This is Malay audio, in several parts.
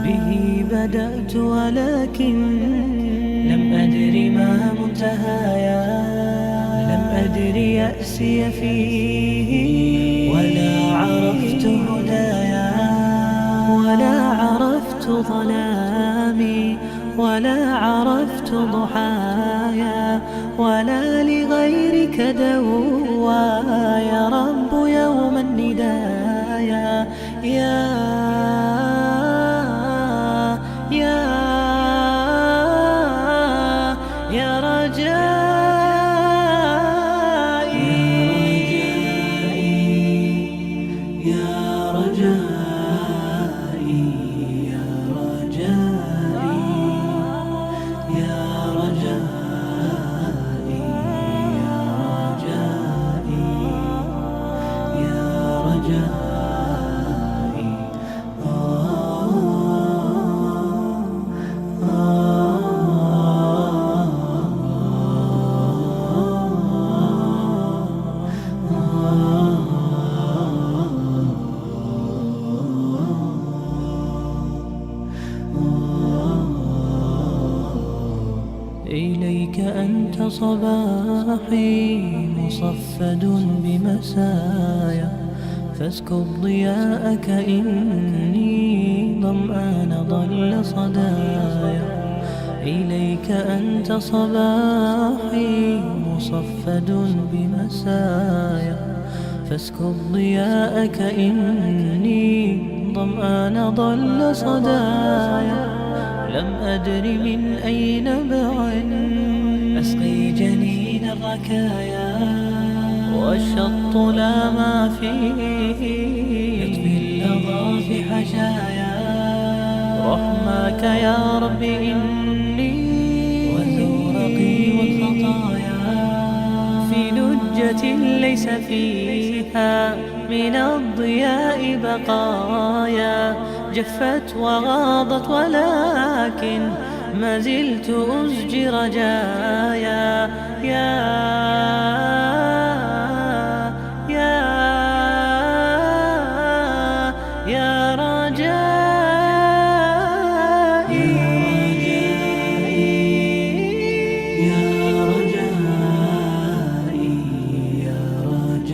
به بدأت ولكن لم أدر ما منتهايا، لم أدر يأسي فيه ولا عرفت هدايا، ولا عرفت ظلامي ولا عرفت ضحايا، ولا لغيرك دوايا رب يوم الندايا. يا يا رجائي، يا رجائي، يا رجائي، يا رجائي، يا رجائي، يا رجائي. إليك أنت صباحي مصفد بمسايا، فاسكب ضياءك إني ظمآن ضل صدايا. إليك أنت صباحي مصفد بمسايا، فاسكب ضياءك إني ظمآن ضل صدايا. لم أدر من أي نبع أسقي جنين الركايا، والشط لا ما فيه يطفي اللظى في حشايا. رحماك يا رب إني وزورقي والخطايا في لجة ليس فيها من الضياء بقايا، جفت وغاضت ولكن ما زلت أزجي رجايا. يا يا رجائي، يا رجائي، يا رجائي،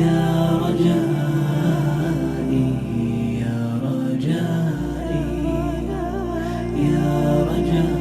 يا رجائي، يا رجائي، يا رجائي.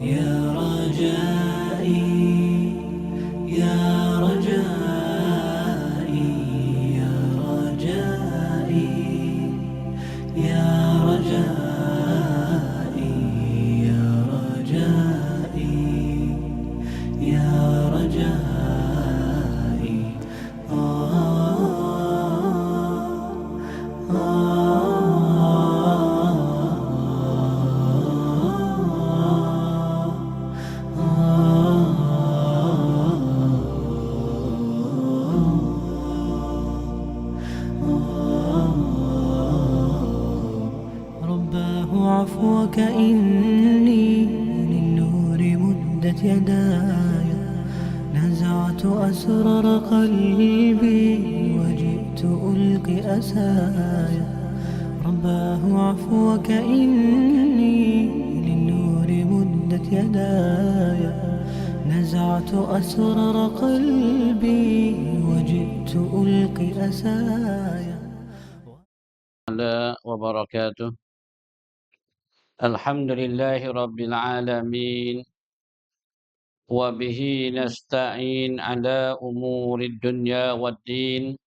يا رجائي، يا رجائي، يا رجائي، يا رجائي، يا رجائي، يا رجائي. رباه عفوك إني للنور مدت يداي، نزعت أسرار قلبي وجئت ألقي أسايا. رباه عفوك إني للنور مدت يداي، نزعت أسرار قلبي وجئت ألقي أسايا. وبركاته. الحمد لله رب العالمين، وبه نستعين على أمور الدنيا والدين.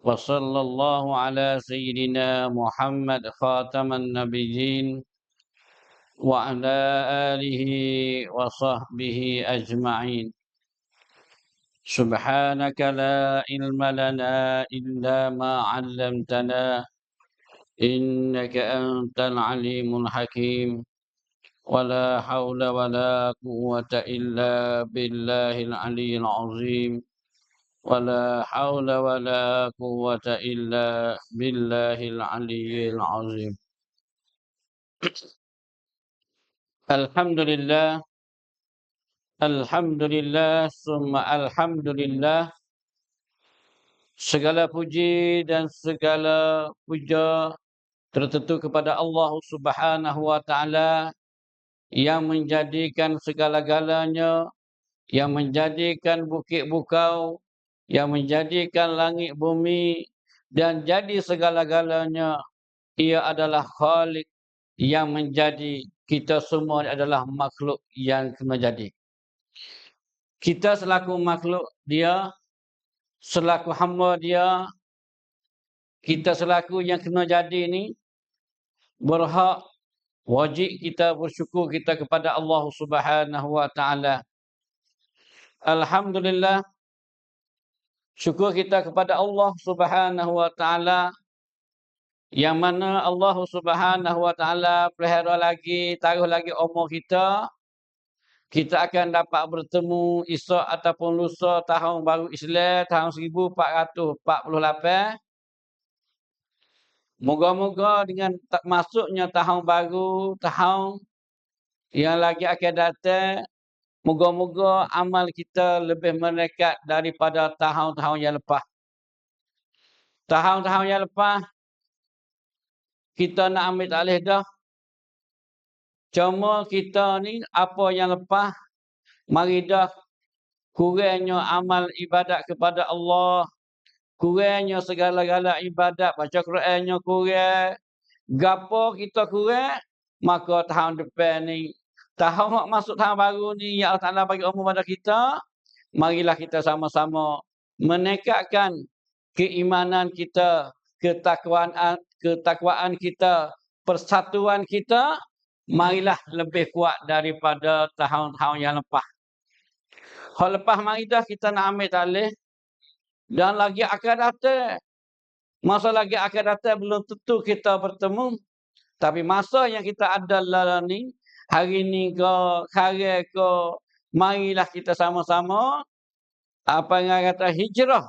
وصلى الله على سيدنا محمد خاتم النبيين وعلى آله وصحبه أجمعين. سبحانك لا علم لنا إلا ما علمتنا إنك أنت العليم الحكيم. ولا حول ولا قوة إلا بالله العلي العظيم. ولا حول ولا قوة إلا بالله العلي العظيم. الحمد لله. Alhamdulillah, summa alhamdulillah. Segala puji dan segala puja tertentu kepada Allah Subhanahu wa taala yang menjadikan segala-galanya, yang menjadikan bukit bukau, yang menjadikan langit bumi dan jadi segala-galanya. Ia adalah Khalik yang menjadi, kita semua adalah makhluk yang menjadi. Kita selaku makhluk dia, selaku hamba dia, kita selaku yang kena jadi ni, berhak, wajib kita bersyukur kita kepada Allah Subhanahu wa taala. Alhamdulillah, syukur kita kepada Allah Subhanahu wa taala yang mana Allah Subhanahu wa taala pelihara lagi, taruh lagi umur kita. Kita akan dapat bertemu esok ataupun lusa tahun baru Islam tahun 1448. Moga-moga dengan masuknya tahun baru, tahun yang lagi akan datang, moga-moga amal kita lebih mendekat daripada tahun-tahun yang lepas. Tahun-tahun yang lepas, kita nak ambil alih dah. Cuma kita ni, apa yang lepas, mari dah kurangnya amal ibadat kepada Allah, kurangnya segala-gala ibadat, baca Qurannya kurang, gapo kita kurang, maka tahun depan ni, tahun masuk tahun baru ni, ya Allah Ta'ala bagi umur pada kita, marilah kita sama-sama menekatkan keimanan kita, ketakwaan kita, persatuan kita, marilah lebih kuat daripada tahun-tahun yang lepas. Hal lepas mari dah kita nak ambil talih. Dan lagi akan datang. Masa lagi akan datang belum tentu kita bertemu. Tapi masa yang kita ada dalam ni, hari ni ke, hari ke, marilah kita sama-sama, apa yang kata hijrah.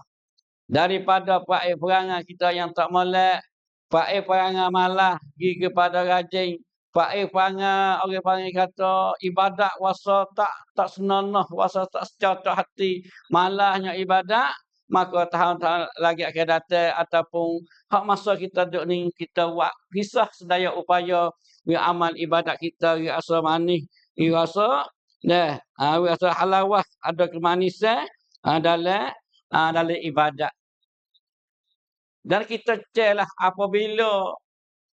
Daripada perangai kita yang tak molek, perangai malah, pergi kepada rajin, perangai orang panggil kata ibadat wasa tak senanah, wasa tak secocok hati, malahnya ibadat. Maka tahun-tahun lagi akan datang ataupun hak masa kita duduk ni, kita buat kisah sedaya upaya we amal ibadat kita, we rasa manis, we rasa we rasa halawah, ada kemanisan dalam ibadat. Dan kita celah apabila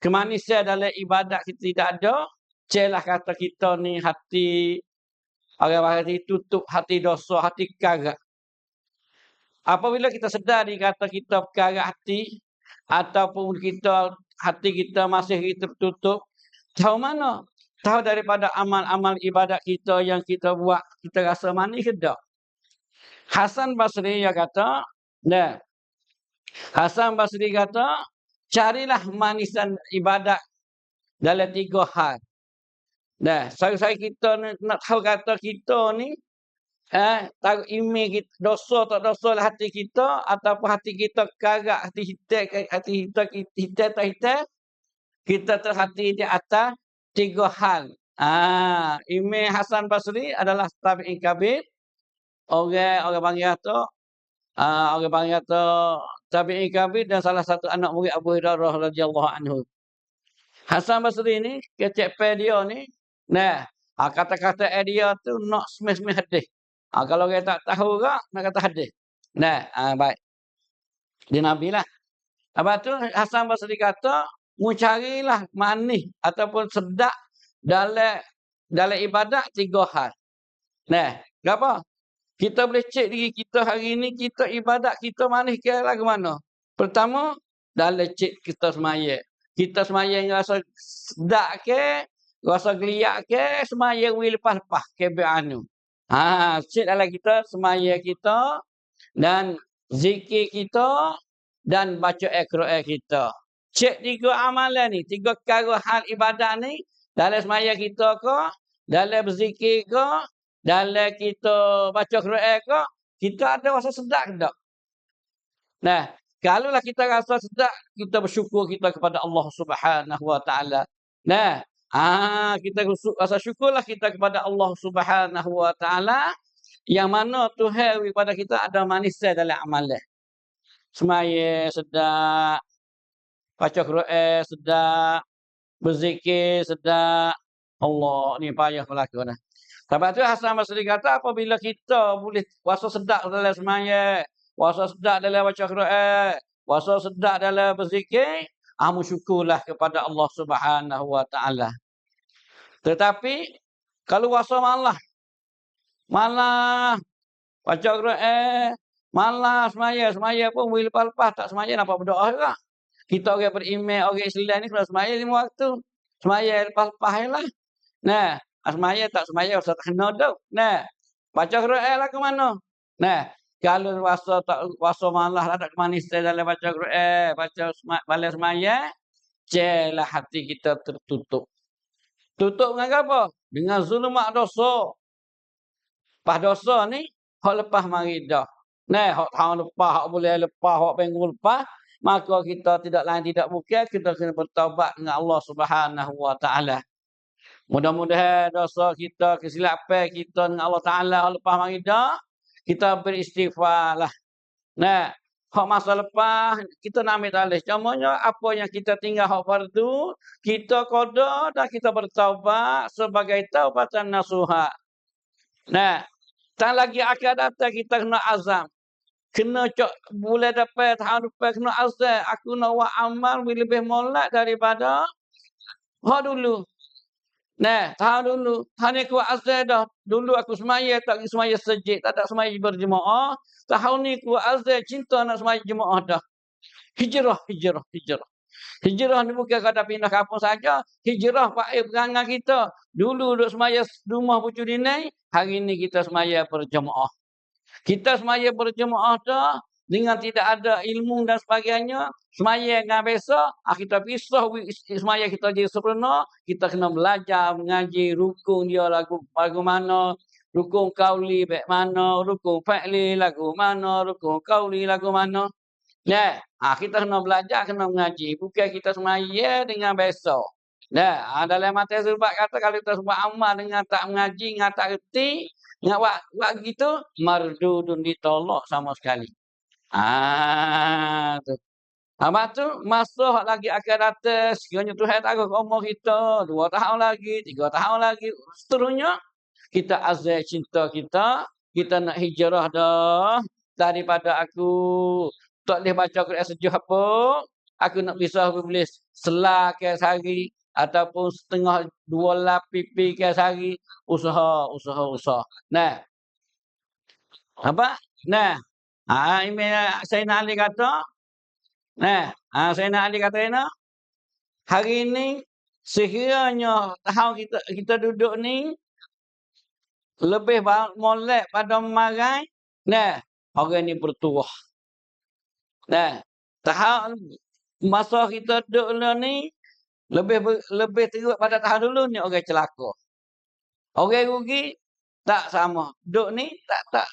kemanisan dalam ibadat kita tidak ada, celah kata kita ni hati, orang hati tutup, hati dosa, hati karat. Apabila kita sedar kata kita perkara hati, ataupun hati kita masih tertutup, tahu mana? Tahu daripada amal-amal ibadat kita yang kita buat, kita rasa manis ke tak? Hasan Basri yang kata, Hasan Basri kata, carilah manisan ibadat dalam 3 hal. Saya kita nak tahu kata kita ni, taruh imi kita, dosa tak dosa lah hati kita, ataupun hati kita karat, hati hitam, kita terhati di atas 3 hal. Imi Hasan Basri adalah tabi'in kabir. Orang panggil kata tabi'in kabir dan salah satu anak murid Abu Hurairah radhiyallahu anhu. Hasan Basri ni, kecek dia ni, kata-kata dia tu nak semeh-semeh hadis. Kalau kita tak tahu ke, nak kata hadis. Baik. Dia Nabi lah. Lepas tu Hasan Basri kata, mencarilah manis ataupun sedap dalam ibadat 3 hal. Kenapa? Kita boleh cek diri kita hari ni, kita ibadat, kita manis ke lagu mana? Pertama, dalam cik kita semaya. Kita semaya yang rasa sedak ke, rasa geliat ke, semaya wi lepas-lepas ke anu. Cik dalam kita semaya kita dan zikir kita dan baca Al-Quran kita. Cik 3 amalan ni, 3 perkara hal ibadah ni dalam semaya kita ke, dalam berzikir ke, dalam kita baca Quran ke, kita ada rasa sedak ke tak? Nah, kalaulah kita rasa sedak, kita bersyukur kita kepada Allah Subhanahu Wa Taala. Nah, kita rasa syukurlah kita kepada Allah Subhanahu Wa Taala yang mana Tuhan kepada kita ada manisnya dalam amalan. Semaya sedak, baca Quran sedak, berzikir sedak. Allah ni payah berlaku dah. Sebab tu Hasan Basri kata apabila kita boleh rasa sedak dalam semaya, rasa sedak dalam baca Quran, rasa sedak dalam berzikir, syukurlah kepada Allah Subhanahu Wa Taala. Tetapi kalau rasa malah baca Quran, malah semaya pun boleh lepas-lepas tak semaya nampak berdoa juga. Kita orang beriman, orang Islam ni kena semaya 5 waktu. Semaya lepas-lepas lah. Nah, semaya tak semaya usah tak kena dah. Nah, baca Quran lah ke mana? Nah, kalau rasa malah ada kemanisan dalam baca Quran, baca balas semaya, jelah hati kita tertutup. Tutup dengan apa? Dengan zulumat dosa. Lepas dosa ni, hak lepas mari dah. Nah, hak tahun lepas, hak boleh lepas, hak minggu lepas, maka kita tidak lain tidak bukan, kita kena bertaubat dengan Allah Subhanahu Wa Taala. Mudah-mudahan dosa kita, kesilapan kita dengan Allah Taala hak lepas mari dah, kita beristighfar lah. Nah, hak masa lepas kita nak ambil alih. Contohnya apa yang kita tinggal hak fardu, kita qada dan kita bertaubat sebagai taubatan nasuha. Nah, tak lagi akan datang kita kena azam. Kena boleh dapat tahun depan kena azam. Aku nak buat amal lebih molek daripada hak dulu. Nah, tahun dulu. Tahun ni aku azam dah. Dulu aku semaya tak semaya sejid. Tak ada semaya berjemaah. Tahun ni aku azam cinta nak semaya jemaah dah. Hijrah. Hijrah ni bukan kata pindah kampung saja. Hijrah pakai perangai kita. Dulu duduk semaya rumah pucuk dinai. Hari ni kita semaya berjemaah. Kita semaya berjemaah dah. Dengan tidak ada ilmu dan sebagainya. Semaya dengan biasa. Kita pisah semaya kita jadi sempurna. Kita kena belajar mengaji rukun dia lagu mana. Rukun kauli baik mana. Rukun fa'li lagu mana. Rukun kauli lagu mana. Nah, kita kena belajar, kena mengaji. Bukan kita semaya dengan biasa. Nah, dalam mata Zubat kata kalau kita sebut amal dengan tak mengaji, dengan tak reti, dengan buat gitu, mardudun ditolak sama sekali. Tu. Lepas tu, masa lagi akan datang, sekiranya Tuhan taruh umur kita, 2 tahun lagi, 3 tahun lagi, seterusnya, kita azal cinta kita nak hijrah dah, daripada aku tak boleh baca Quran sejuh apa, aku nak bisa boleh selak sehari, ataupun setengah 2 lap pipi sehari, usaha. Nah. Apa? Nah. Ini Sayyidina Ali kata, nah, Sayyidina Ali kata ini, hari ini sekiranya tahun kita duduk ni lebih molek pada marai, nah, orang ni bertuah. Nah, tahun masa kita duduk ni lebih teruk pada tahun dulu ni orang celaka. Orang rugi tak sama. Duduk ni tak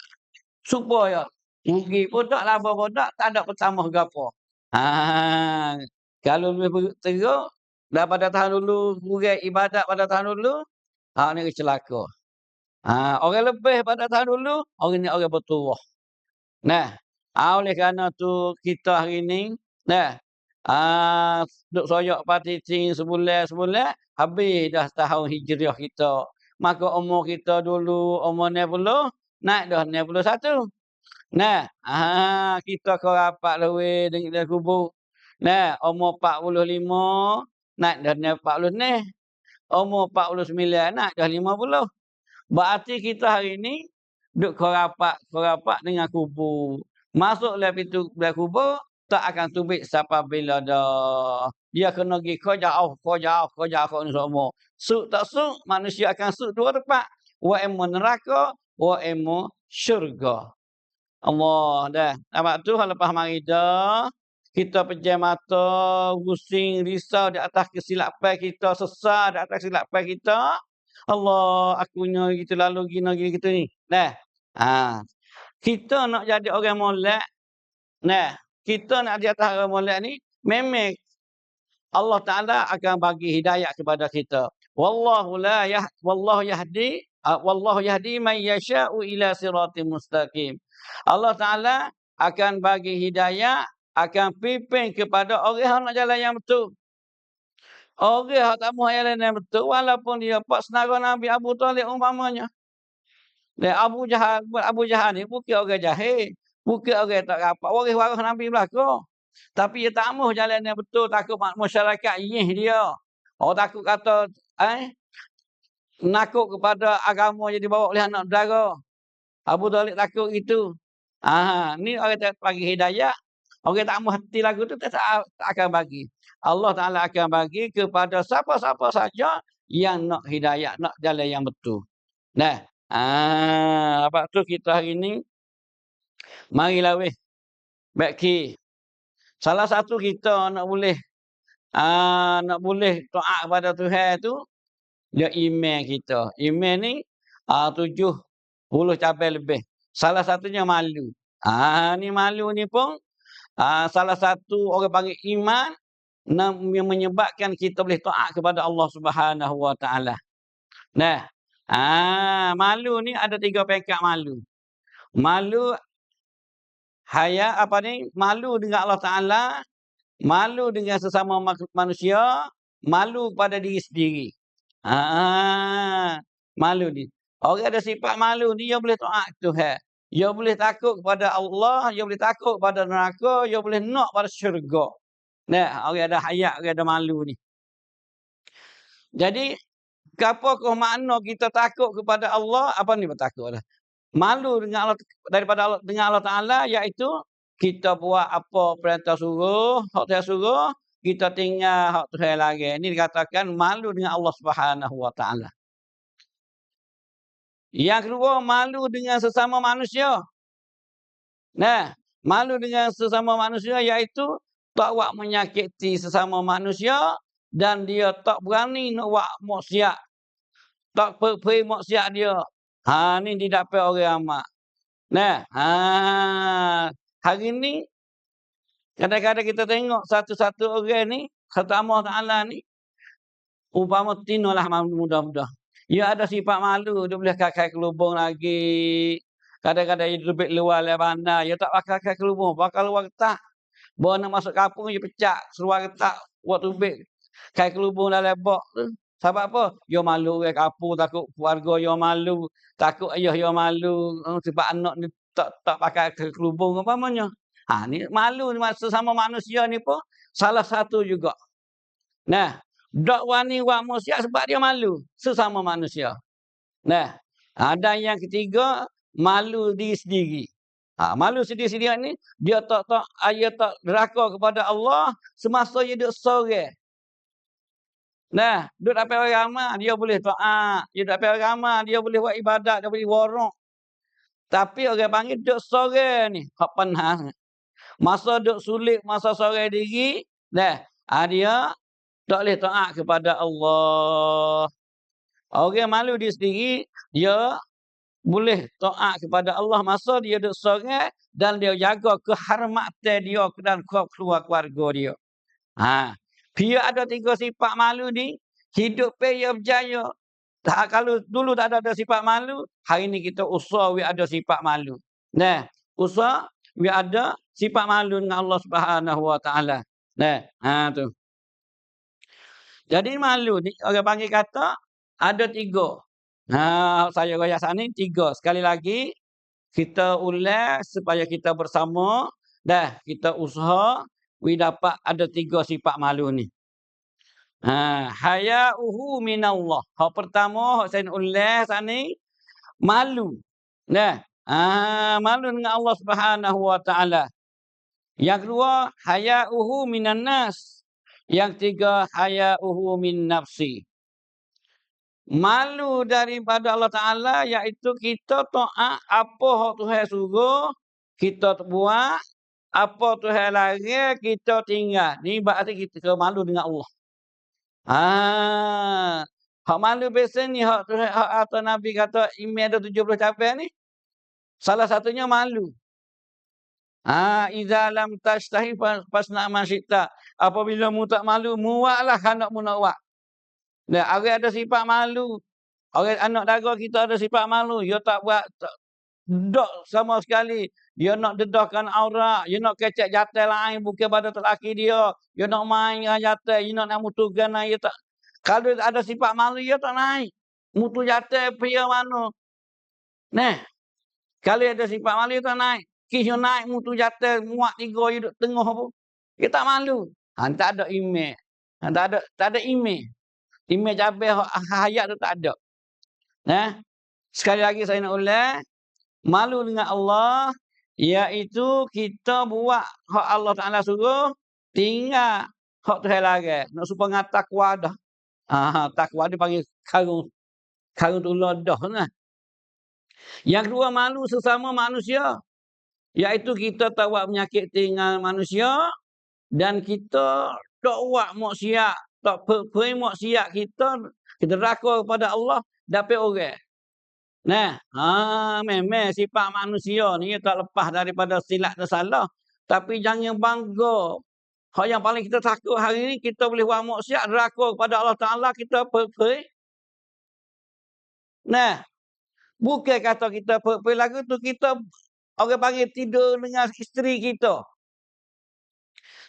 supaya rugi pun tak, laba pun tak ada pertambah gapo. Kalau lebih teruk daripada tahun dulu, rugi ibadat pada tahun dulu, ni celaka. Orang lebih pada tahun dulu, orang ni orang bertuah. Nah, oleh kerana tu kita hari ni, nah, duk soyak pati cing sebulan, habis dah tahun hijriah kita. Maka umur kita dulu, umur 90, naik dah 91. Nah, kita kau rapat lewe dengan kubur. Nah, umur 45, naik dah 40 ni. Umur 49, naik dah 50. Berarti kita hari ni duk kau rapat dengan kubur. Masuklah pintu kubur, tak akan tubik sampai bila dah. Dia kena pergi kau jauh ni semua. Suk tak suk, manusia akan suk dua tempat. Wa emu neraka, wa emu syurga. Allah dah. Nampak tu lepas mari dah. Kita pejam mata, pusing, risau di atas kesilapan kita, sesat di atas kesilapan kita. Allah, akunya gitu lalu gina gini gitu ni. Nah. Ha. Kita nak jadi orang molek. Nah, kita nak jadi orang molek ni memang Allah Taala akan bagi hidayah kepada kita. Wallahu yahdi man yasha'u ila siratim mustaqim. Allah Taala akan bagi hidayah, akan pimpin kepada orang yang nak jalan yang betul. Orang yang tak mahu jalan yang betul walaupun dia pak senara Nabi Abu Talib umpamanya. Dan Abu Jahal ni bukan orang jahil, bukan orang tak rapat, waris Nabi belaka. Tapi dia tak mahu jalan yang betul, takut masyarakat yih dia. Orang takut kata nakut kepada agama yang dibawa oleh anak saudara. Abu Talib takut itu. Ni orang tak bagi hidayah. Orang tak mahu hati lagu tu tak akan bagi. Allah Ta'ala akan bagi kepada siapa-siapa saja yang nak hidayah, nak jalan yang betul. Nah, apa tu kita hari ni marilah weh baik. Salah satu kita nak boleh taat kepada Tuhan tu dia iman kita. Iman ni 70 cabai lebih. Salah satunya malu. Ni malu ni pun salah satu orang panggil iman yang menyebabkan kita boleh taat kepada Allah Subhanahu Wa Taala. Nah, malu ni ada 3 peringkat malu. Malu haya malu dengan Allah Taala, malu dengan sesama manusia, malu kepada diri sendiri. Malu ni. Orang ada sifat malu ni dia boleh taat Tuhan. Dia boleh takut kepada Allah, dia boleh takut kepada neraka, dia boleh nak pada syurga. Nah, orang ada hayat, orang ada malu ni. Jadi, apakah makna kita takut kepada Allah? Apa ni bertakut dah? Malu dengan Allah dengan Allah Taala iaitu kita buat apa perintah suruh, hak Tuhan suruh, kita tinggal hak Tuhan larang. Ini dikatakan malu dengan Allah Subhanahu Wa Taala. Yang kedua, malu dengan sesama manusia. Nah, malu dengan sesama manusia iaitu tak buat menyakiti sesama manusia dan dia tak berani nak buat maksiat. Tak pergi maksiat dia. Ni didapat orang amat. Nah, hari ni kadang-kadang kita tengok satu-satu orang ni, kata Allah Taala ni, umpama tinolah mudah-mudah. Dia ada sifat malu, dia boleh kakak kelubung lagi. Kadang-kadang dia lebih luar dari bandar, dia tak pakai kakak kelubung, pakai luar ketak. Bawa nak masuk kampung, dia pecah, seluar ketak, buat tubik. Kakak kelubung dalam bak tu. Sebab apa? Dia malu orang kampung, takut keluarga dia malu, takut ayah dia malu, sebab anak ni tak pakai kelubung umpamanya. Ni malu ni sesama manusia ni pun salah satu juga. Nah, dak wani buat maksiat sebab dia malu sesama manusia. Nah, ada yang ketiga malu diri sendiri. Malu sendiri-sendiri ni dia tak deraka kepada Allah semasa dia duduk sorang. Nah, duduk dapat orang ramai, dia boleh taat. Dia duduk dapat orang ramai, dia boleh buat ibadat, dia boleh warak. Tapi orang panggil duduk sorang ni, hak panah. Masa duduk sulit, masa sorang diri, dia tak boleh taat kepada Allah. Orang malu dia sendiri, dia boleh taat kepada Allah masa dia duduk sorang dan dia jaga kehormatan dia dan keluarga dia. Dia ada 3 sifat malu ni, hidup dia berjaya. Kalau dulu tak ada sifat malu, hari ni kita usah ada sifat malu. Nah, usah ada sifat malu dengan Allah Subhanahu Wa Taala. Nah, tu. Jadi malu ni orang panggil kata ada 3. Saya royak sana ni 3. Sekali lagi kita ulas supaya kita bersama kita usaha dapat ada 3 sifat malu ni. Haya'uhu minallah. Hak pertama hak saya ulas sana ni malu. Malu dengan Allah Subhanahu Wa Taala. Yang kedua, haya'uhu minan nas. Yang tiga, haya'uhu min nafsi. Malu daripada Allah Ta'ala iaitu kita taat apa hak Tuhan suruh, kita buat, apa Tuhan larang, kita tinggal. Ni berarti kita malu dengan Allah. Hak malu biasa ni, hak Tuhan, hak atau Nabi kata, email ada 70 cabang ni. Salah satunya malu. Iza lam tashtahi fasna ma syi'ta. Apabila mu tak malu, muaklah hendak mu nak buat. Dan orang ada sifat malu. Orang anak dara kita ada sifat malu. Dia tak buat dok sama sekali. Dia nak dedahkan aurat. Dia nak kecek jatuh lain bukan pada lelaki dia. Dia nak main dengan jatuh. Dia nak mutukan. Dia tak. Kalau ada sifat malu, dia tak naik. Mutu jatuh pria mana. Nah. Kalau ada sifat malu, dia tak naik. Kisah naik mutu jatuh. Muak tiga. Dia duduk tengah pun. Dia tak malu. Tak ada email. Tak ada email. Email cabai hayat tu tak ada. Nah, sekali lagi saya nak ulang, malu dengan Allah iaitu kita buat hak Allah Taala suruh, tinggal hak Tuhan larang. Nak supaya dengan takwa dah. Takwa dia panggil karung tulah dah nah. Yang kedua, malu sesama manusia. Iaitu kita tak buat penyakit tinggal manusia dan kita tak buat maksiat, tak pergi maksiat kita raka kepada Allah dapat orang. Nah, memang sifat manusia ni tak lepas daripada silap dan salah. Tapi jangan bangga. Hak yang paling kita takut hari ni, kita boleh buat maksiat, raka kepada Allah Ta'ala, kita pergi. Nah, bukan kata kita pergi lagu tu, kita orang panggil tidur dengan isteri kita.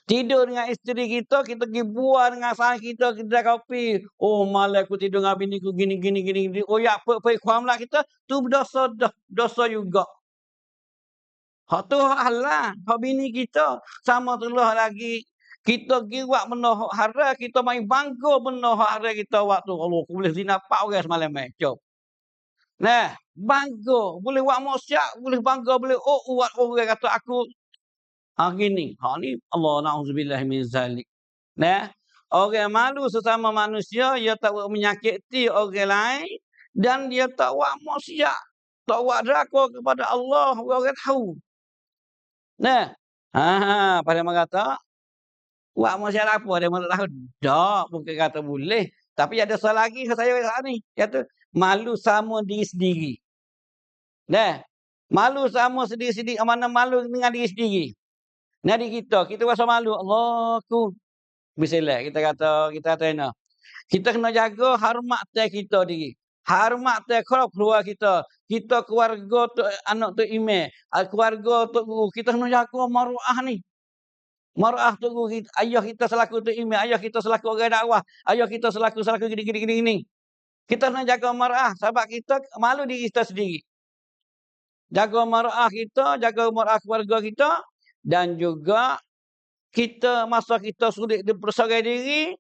Tidur dengan isteri kita pergi buat dengan sang kita kopi. Oh, malam aku tidur dengan bini ku gini. Oh, ya, pergi kuamlah kita. Tu berdosa dah. Dosa juga. Hak tu hak halal. Hak bini kita. Sama tu lah lagi. Kita pergi buat benda hak haram. Kita main bangga benda hak haram kita waktu. Allah, aku boleh zina 4 orang semalam. Jom. Nah, bangga. Boleh buat maksiat. Boleh bangga. Boleh buat orang kata aku. Gini. Ni Allah na'udzubillah min zalik. Nah, orang malu sesama manusia, dia tak buat menyakiti orang lain dan dia tak buat maksiat, tak buat deraka kepada Allah, orang tahu. Nah, pada mereka kata buat maksiat apa dia tak tahu. Tak, bukan kata boleh, tapi ada soal lagi saya saat ni, iaitu malu sama diri sendiri. Nah, malu sama sendiri-sendiri, mana malu dengan diri sendiri. Nadi kita rasa malu. Allah ku. Bismillah kita kata ini. Kita kena jaga hormat kita diri. Hormat keluarga kita. Kita keluarga tu anak tu imam, keluarga tu guru. Kita kena jaga maruah ni. Maruah tu guru, ayah kita selaku tu imam, ayah kita selaku orang dakwah, ayah kita selaku gini. Kita kena jaga maruah sebab kita malu diri kita sendiri. Jaga maruah kita, jaga maruah keluarga kita. Dan juga kita masa kita sulit bersorang diri,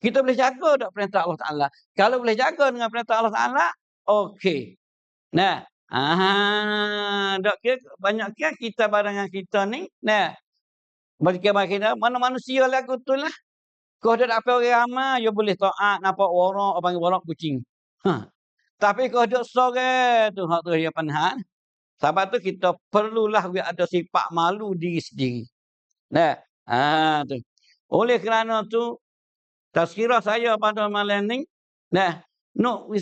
kita boleh jaga tak perintah Allah Ta'ala. Kalau boleh jaga dengan perintah Allah Ta'ala, okey. Nah, dok kira banyak kira kita barangan kita ni, nah. Bagi kita mana manusia lagu tu lah. Kau ada apa orang ramai, you boleh taat nampak orang, panggil orang kucing. Tapi kau ada sorang tu, hak tu dia panhan. Sebab tu kita perlulah ada sifat malu diri sendiri. Nah, tu. Oleh kerana tu, tazkirah saya pada malam ni, nah,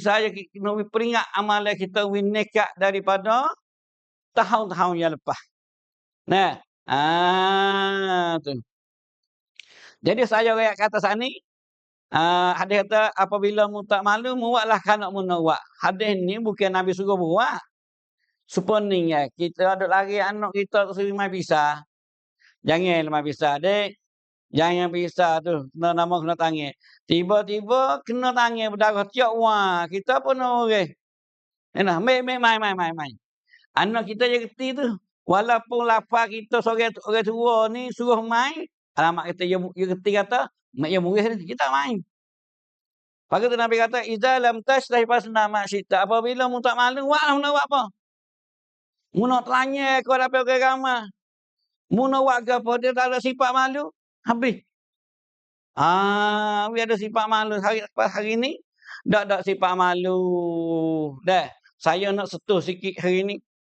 saya nak peringat amalan kita winekat daripada tahun-tahun yang lepas. Nah, tu. Jadi saya kata saat ni, hadis kata apabila mu tak malu, mu buatlah kanak mu nak buat. Hadis ni bukan Nabi suruh buat. Suponing kita ada lagi anak kita tu mai pisah. Jangan mai pisah, dek. Jangan pisah tu. Kena tangan. Tiba-tiba kena tangan berdarah tiap wah. Kita pun orang. Nah, mai. Anak kita je reti tu. Walaupun lapar kita seorang tua ni suruh main, alamak kita dia reti kata, mak dia murih ni, kita main. Pakai tu Nabi kata, "Idza lam tashrah fasna ma syi'ta." Apabila mu tak malu, buatlah nak buat apa? Mu nak tanya kepada orang ramai. Mun awak gapo dia tak ada sifat malu, habis. Dia ada sifat malu hari ni. Tak sifat malu. Dah, saya nak sentuh sikit hari ni.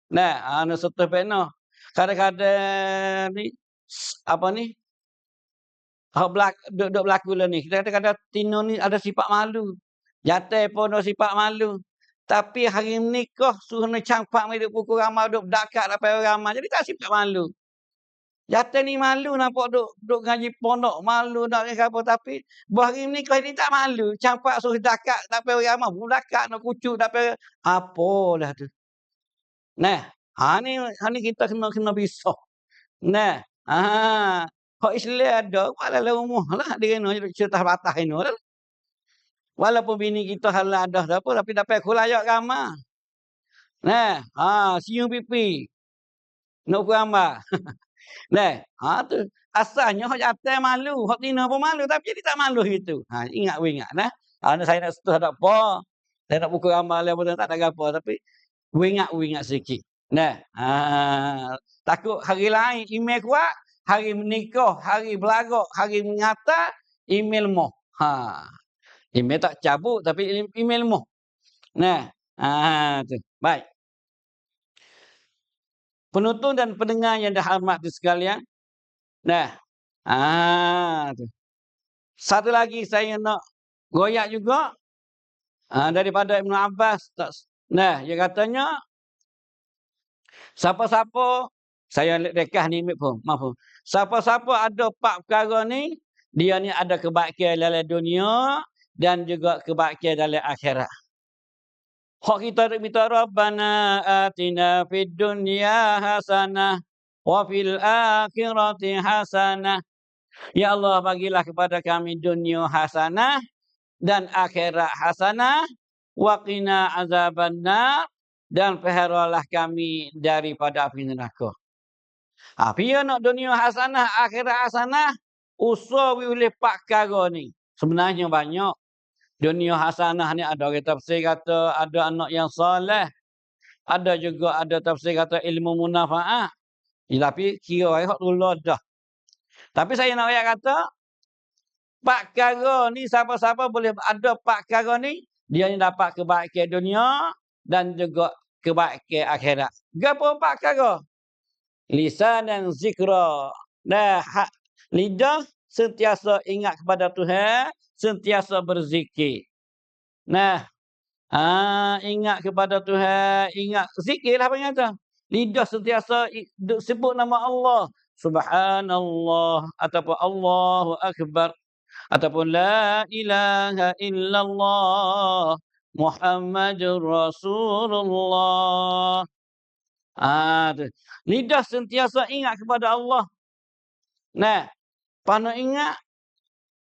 Dah, nak sentuh pena. Kadang-kadang ni apa ni? Hak duk berlaku lah ni. Kadang-kadang Tino ni ada sifat malu. Jatuh pun ada sifat malu. Tapi hari ni kau suruh nak campak mai duk pukul ramai duk berdakat dapat ramai. Jadi tak sifat malu. Jatuh ni malu nampak duk ngaji pondok malu nak apa tapi hari ni kau ni tak malu. Campak suruh dakat dapat ramai. Berdakat nak kucuk dapat apalah tu. Nah, ni kita kena pisah. Nah, hak Islam ada wala rumah lah dia kena cerita batas ini lah. Walaupun bini kita hal ada apa tapi dapat kulayak ramai. Nah, siung pipi. Nak gambar. Nah, tu asalnya hak jatuh malu, hak tina pun malu tapi jadi tak malu gitu. Ingat nah. Saya nak setuh tak apa. Saya nak buku gambar lah pun tak ada apa tapi ingat sikit. Nah, takut hari lain email kuat, hari menikah, hari belagak, hari mengata, email moh. Email tak cabut tapi email moh. Nah, tu. Baik. Penonton dan pendengar yang dihormati sekalian. Nah, tu. Satu lagi saya nak goyak juga daripada Ibn Abbas. Nah, dia katanya siapa-siapa saya rekah ni pun, maaf. Siapa-siapa ada 4 perkara ni, dia ni ada kebaikan dalam dunia dan juga kebaikan dalam akhirat. Hak kita minta Rabbana atina fid dunya hasanah wa fil akhirati hasanah. Ya Allah bagilah kepada kami dunia hasanah dan akhirat hasanah wa qina azabannar dan peliharalah kami daripada api neraka. Dia nak dunia hasanah, akhirat hasanah, usaha oleh 4 perkara ni. Sebenarnya banyak. Dunia hasanah ni ada orang tafsir kata ada anak yang soleh. Ada juga ada tafsir kata ilmu munafaah. Tapi kira hak dulu dah. Tapi saya nak kata 4 perkara ni siapa-siapa boleh ada 4 perkara ni, dia ni dapat kebaikan dunia dan juga kebaikan akhirat. Gapo 4 perkara? Lisan dan zikra. Lidah sentiasa ingat kepada Tuhan, sentiasa berzikir. Nah, ingat kepada Tuhan, ingat zikirlah apa kata. Lidah sentiasa sebut nama Allah, subhanallah ataupun Allahu akbar ataupun la ilaha illallah Muhammadur Rasulullah. Lidah sentiasa ingat kepada Allah. Nah, pandai ingat.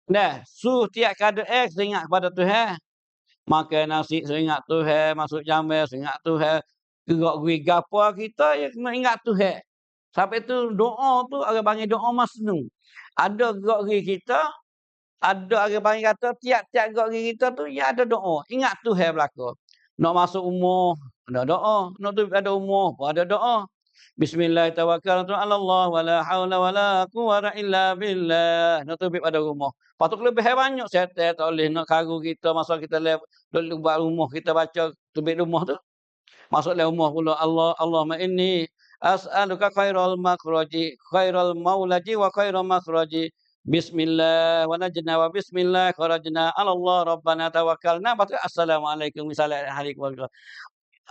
Nah, tiap keadaan ingat kepada Tuhan. Makan nasi ingat Tuhan, masuk jamban ingat Tuhan. Gerak-gerik gapo kita ya kena ingat Tuhan. Sampai tu doa tu orang panggil doa masnu. Ada gerak-gerik kita, ada orang panggil kata tiap-tiap gerak-gerik kita tu ya ada doa. Ingat Tuhan belaka. Nak masuk umur, ada doa. Nak tu ada umur, ada doa. Bismillahirrahmanirrahim. Allah wala haula wala quwwata illa billah. Nak tu pada rumah. Patut lebih banyak setan tak boleh nak karu kita masa kita buat rumah kita baca tubik rumah tu. Masuk dalam rumah pula Allahumma inni as'aluka khairal makhraji, khairal maulaji wa khairal makhraji. Bismillah wa najna wa bismillah kharajna ala Allah rabbana tawakkalna. Patut assalamualaikum warahmatullahi wabarakatuh.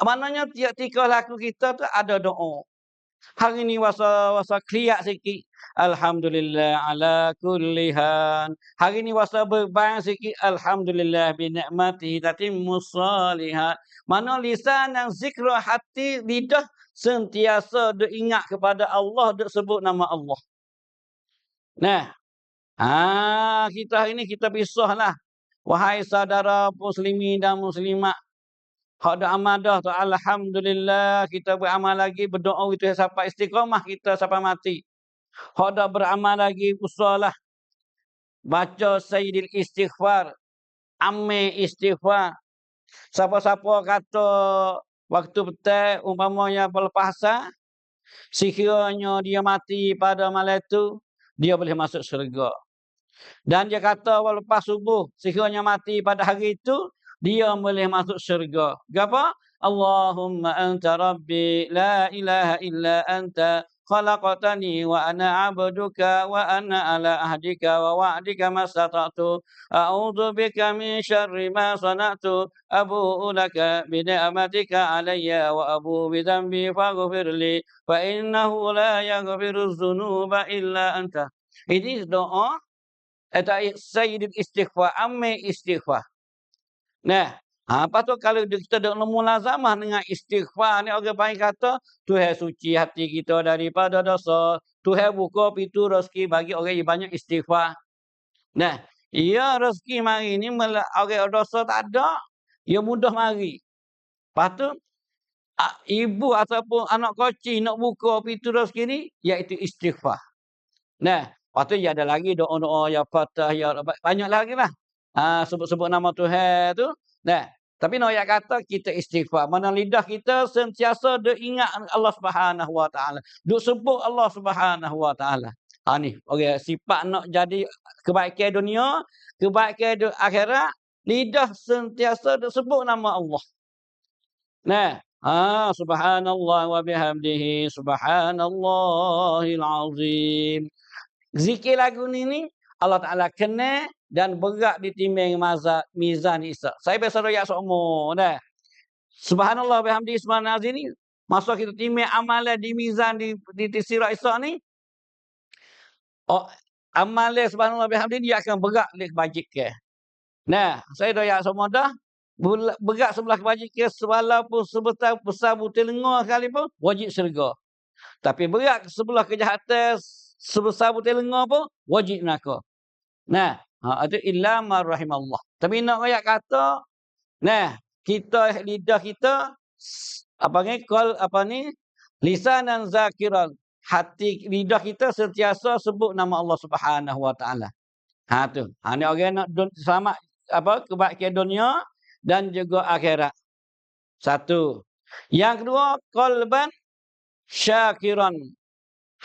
Maknanya tiap tika laku kita tu ada doa. Hari ni wasa kriak sikit. Alhamdulillah ala kulli hal. Hari ni wasa berbang sikit. Alhamdulillah bi ni'matihi tatimmus shalihat. Mana lisan dan zikra hati lidah sentiasa ingat kepada Allah, sebut nama Allah. Nah, kita hari ni kita pisahlah. Wahai saudara muslimin dan muslimat, hak ada amal dah tu alhamdulillah kita beramal lagi berdoa itu sampai istiqamah kita sampai mati. Hak ada beramal lagi usahlah baca sayyidil istighfar, amme istighfar. Siapa-siapa kata waktu petang umpamanya berlepasan Sekiranya dia mati pada malam itu, dia boleh masuk syurga. Dan dia kata lepas subuh, sekiranya mati pada hari itu, dia boleh masuk syurga. Kenapa? Allahumma anta rabbi la ilaha illa anta khalaqtani wa ana abduka wa ana ala ahdika wa wa'dika mastata'tu a'udzu bika min syarri ma sana'tu abu'u laka bi ni'matika alayya wa abu'u bi dhanbi faghfir li fa innahu la yaghfiru dzunuba illa anta. Ini doa Sayyidul Istighfar, Amir Istighfar. Nah, lepas tu kalau kita dah mulazamah dengan istighfar ni, orang panggil kata, Tuhan suci hati kita daripada dosa. Tuhan buka pintu rezeki bagi orang yang banyak istighfar. Nah, ya rezeki mari ni orang dosa tak ada, ya mudah mari. Lepas tu, ibu ataupun anak kecil nak buka pintu rezeki ni, iaitu istighfar. Nah, lepas tu ya ada lagi doa-doa ya Fatah, ya banyak lagi lah. Sebut-sebut nama Tuhan tu. Nah, tapi nak ayat kata kita istighfar. Mana lidah kita sentiasa dia ingat Allah Subhanahu Wa Taala. Duk sebut Allah Subhanahu Wa Taala. Ni orang sifat nak jadi kebaikan dunia, kebaikan akhirat, lidah sentiasa dia sebut nama Allah. Nah, subhanallah wa bihamdihi subhanallahil azim. Zikir lagu ni Allah Ta'ala kena dan berat ditimbang mizan Isa. Saya biasa royak seumur dah. Subhanallah bihamdi subhanallah ni masa kita timbang amalan di mizan di sirat Isa ni, amalan subhanallah bihamdi dia akan berat oleh kebajikan. Nah, saya royak seumur dah. Berat sebelah kebajikan walaupun sebesar butir lenga sekalipun wajib syurga. Tapi berat sebelah kejahatan sebesar butir lenga pun wajib neraka. Nah, itu illa ma rahimallah. Tapi nak ayat kata, nah, kita lidah kita lisanan zakiran. Hati lidah kita sentiasa sebut nama Allah Subhanahu Wa Taala. Tu. Ni orang nak selamat kebaikan dunia dan juga akhirat. Satu. Yang kedua, qalban syakiran.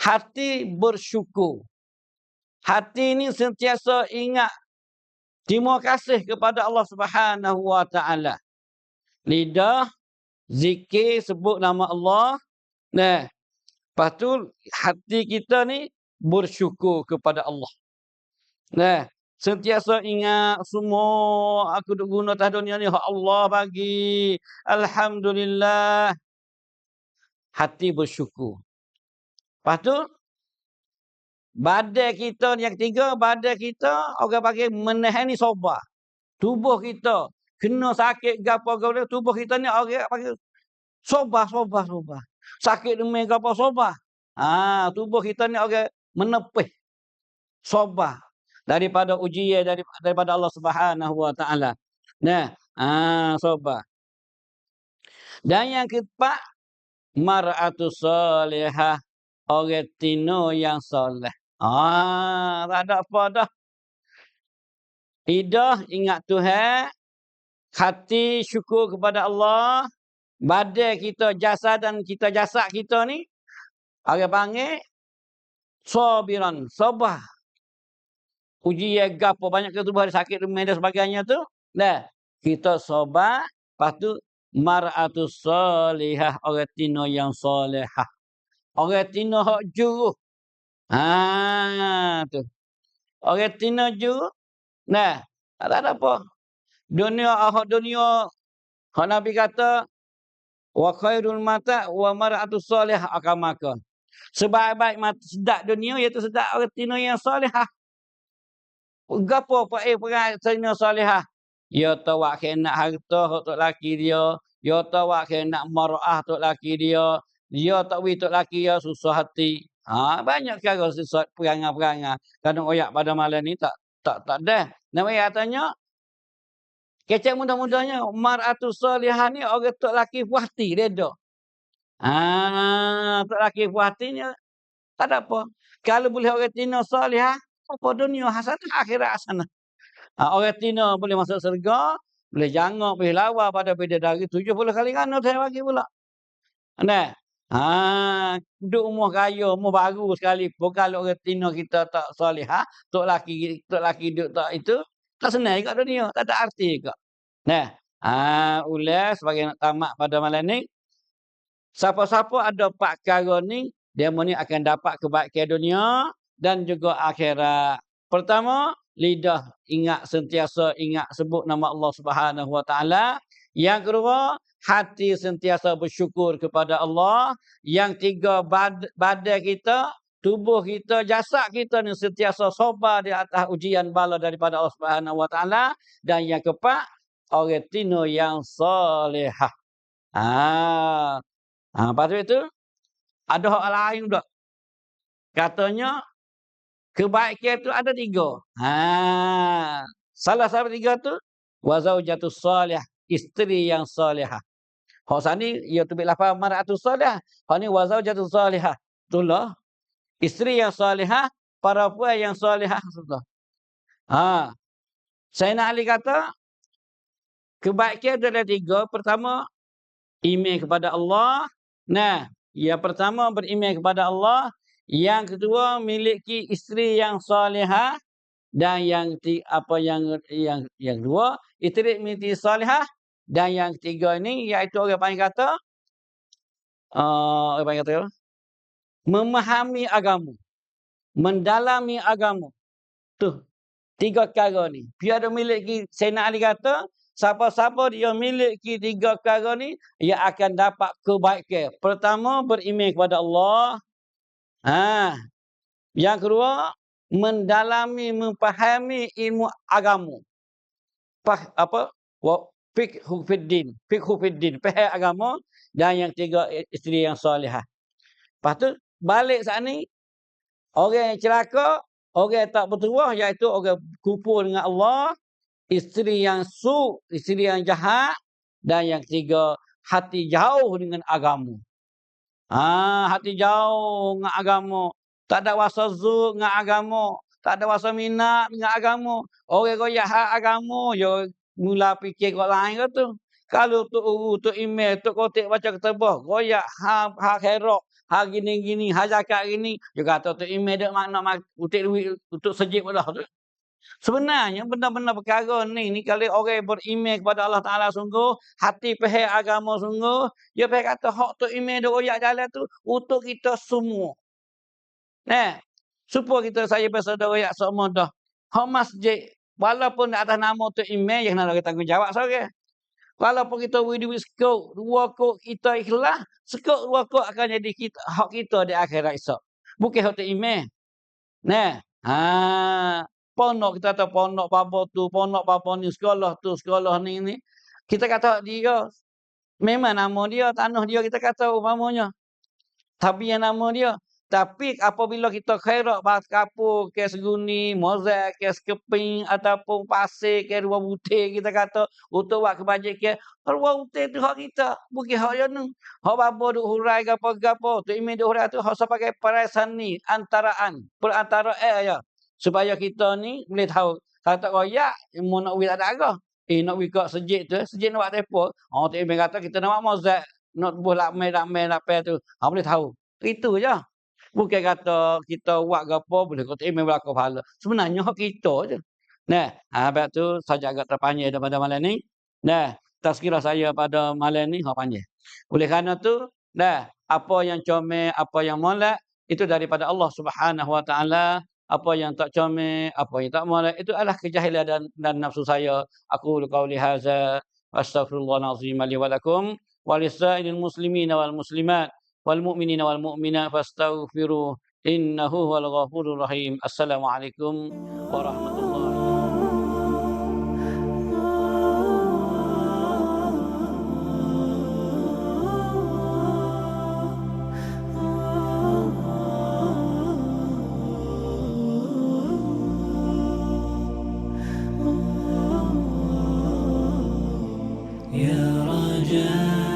Hati bersyukur. Hati ini sentiasa ingat terima kasih kepada Allah Subhanahu Wa Taala. Lidah zikir sebut nama Allah. Nah, lepas tu hati kita ni bersyukur kepada Allah. Nah, sentiasa ingat semua aku duk guna atas dunia ni hak Allah bagi. Alhamdulillah. Hati bersyukur. Lepas tu badan kita yang ketiga, badan kita orang panggil menahan ni sabar. Tubuh kita kena sakit gapo-gapo, tubuh kita ni orang panggil sabar. Sakit demam gapo sabar. Tubuh kita ni orang menepih sabar daripada ujian daripada Allah Subhanahu Wa Taala. Nah, sabar. Dan yang keempat, mar'atu salihah, orang tino yang soleh. Tak ada apa dah. Lidah ingat Tuhan, hati syukur kepada Allah, badan kita, jasad kita ni, orang panggil sabiran, sabar. Ujian gapo banyak ke tubuh ada sakit demam dan sebagainya tu. Nah, kita sabar, lepas tu mar'atu salihah, orang tino yang solehah. Orang tino hak juruh. Tu. Orang tino juruh. Nah, tak ada apa. Dunia hak Nabi kata wa khairul mata wa mar'atu salihah akamaka. Sebaik-baik mata sedap dunia iaitu sedap orang tino yang solehah. Gapo perai tino solehah? Ya tawak nak harta hak tok laki dia, ya tawak nak mar'ah tok laki dia. Dia tak wui tok laki dia susah hati. Banyak perkara susah perangai-perangai. Kadang oyak pada malam ni tak ada. Nama katanya kecek mudah-mudahnya mar'atu salihah ni orang tok laki puas hati dia dah. Tok laki puas hatinya tak ada apa. Kalau boleh orang tino salihah, apa dunia hasanah akhirat hasanah. Orang tino boleh masuk syurga, boleh jangak, boleh lawa pada bidadari 70 kali ganda saya bagi pula. Nah, Duk umur kaya, umur baru sekali pun kalau retina kita tak solehah, tok laki duk tak itu, tak senang kat dunia, tak ada arti kak. Nah, ulas sebagai nak tamat pada malam ni, siapa-siapa ada 4 perkara ni, dia ni akan dapat kebaikan dunia dan juga akhirat. Pertama, lidah sentiasa ingat sebut nama Allah Subhanahu Wa Taala. Yang kedua, hati sentiasa bersyukur kepada Allah. Yang tiga, badan kita, tubuh kita, jasad kita ni sentiasa sabar di atas ujian bala daripada Allah Subhanahu Wa Taala. Dan yang keempat, orang tino yang solehah. Lepas itu ada hak lain pula. Katanya kebaikan itu ada 3. Salah satu 3 tu wazaujatus salihah, isteri yang salihah. Hak sani ia tu bilafaz mar'atus salihah. Hak ni wazaujatus salihah. Itulah isteri yang salihah, perempuan yang salihah sudah. Sayyidina Ali kata kebaikan ada 3. Pertama, iman kepada Allah. Yang pertama beriman kepada Allah, yang kedua miliki isteri yang salihah, dan yang kedua isteri miliki salihah, dan yang ketiga ini iaitu orang panggil kata memahami agama, mendalami agama. Tu 3 perkara ni. Biar dia miliki, Sayyidina Ali kata siapa-siapa dia miliki 3 perkara ni, ia akan dapat kebaikan. Pertama, beriman kepada Allah. Yang kedua, mendalami, memfahami ilmu agama. Fiqhu fiddin, faham agama. Dan yang ketiga, isteri yang salihah. Lepas tu, balik saat ni, orang yang celaka, orang yang tak bertuah, iaitu orang kufur dengan Allah. Isteri yang isteri yang jahat, dan yang ketiga hati jauh dengan agama. Hati jauh dengan agama, tak ada rasa zuk dengan agama, tak ada rasa minat dengan agama. Orang goyak hak agama, dia mula fikir kat lain ke tu. Kalau tok email, tok kotek baca ketebah, goyak hak khairat, hak gini-gini, hak zakat gini, dia kata tok email dak makna utik duit untuk sejid dah tu. Sebenarnya benar-benar perkara ni kalau orang beriman kepada Allah Ta'ala sungguh, hati faham agama sungguh, dia faham kata hak tu iman dia royak jalan tu untuk kita semua. Supaya kita saya bersaudara royak semua dah. Hak masjid, walaupun atas nama tu iman, yang nak kita tanggungjawab seorang. Walaupun kita beri duit sekut, 2 kok kita ikhlas, sekut 2 kok akan jadi hak kita di akhirat esok. Bukan hak tu iman. Ponok kita tahu ponok apa ni, sekolah tu, sekolah ni. Kita kata dia, memang nama dia, tanah dia kita kata umpamanya. Tapi yang nama dia. Tapi apabila kita khairat bahas kapur, ke seguni, mozaik, ke sekeping, ataupun pasir, ke 2 butir kita kata, untuk buat kebajikan, 2 butir tu hak kita. Bukan hak dia ni. Hak bapa duk hurai ke apa-apa. Tu imi duk hurai tu, hak sebagai perasaan ni, perantara ya. Supaya kita ni boleh tahu. Kalau tak royak, mau nak wik tak ada agak. Nak wik kat sejid tu, sejid nak buat tepo. Tu imi kata kita nak buat mozaik, nak buat lakmai tu. Boleh tahu. Itu je. Bukan kata kita buat ke apa, boleh kata imi berlaku pahala. Sebenarnya hak kita je. Sebab tu saja agak terpanjang daripada malam ni. Tazkirah saya pada malam ni hak panjang. Oleh kerana tu, apa yang comel, apa yang molek, itu daripada Allah Subhanahu Wa Taala. Apa yang tak comel, apa yang tak molek, itu adalah kejahilan dan nafsu saya. Aku qauli hadza astaghfirullahal azim li wa lakum wa lisa'ilil muslimina wal muslimat wal mu'minina wal mu'minat fastaghfiruh innahu huwal ghafurur rahim. Assalamualaikum warahmatullahi wabarakatuh. يا رجاء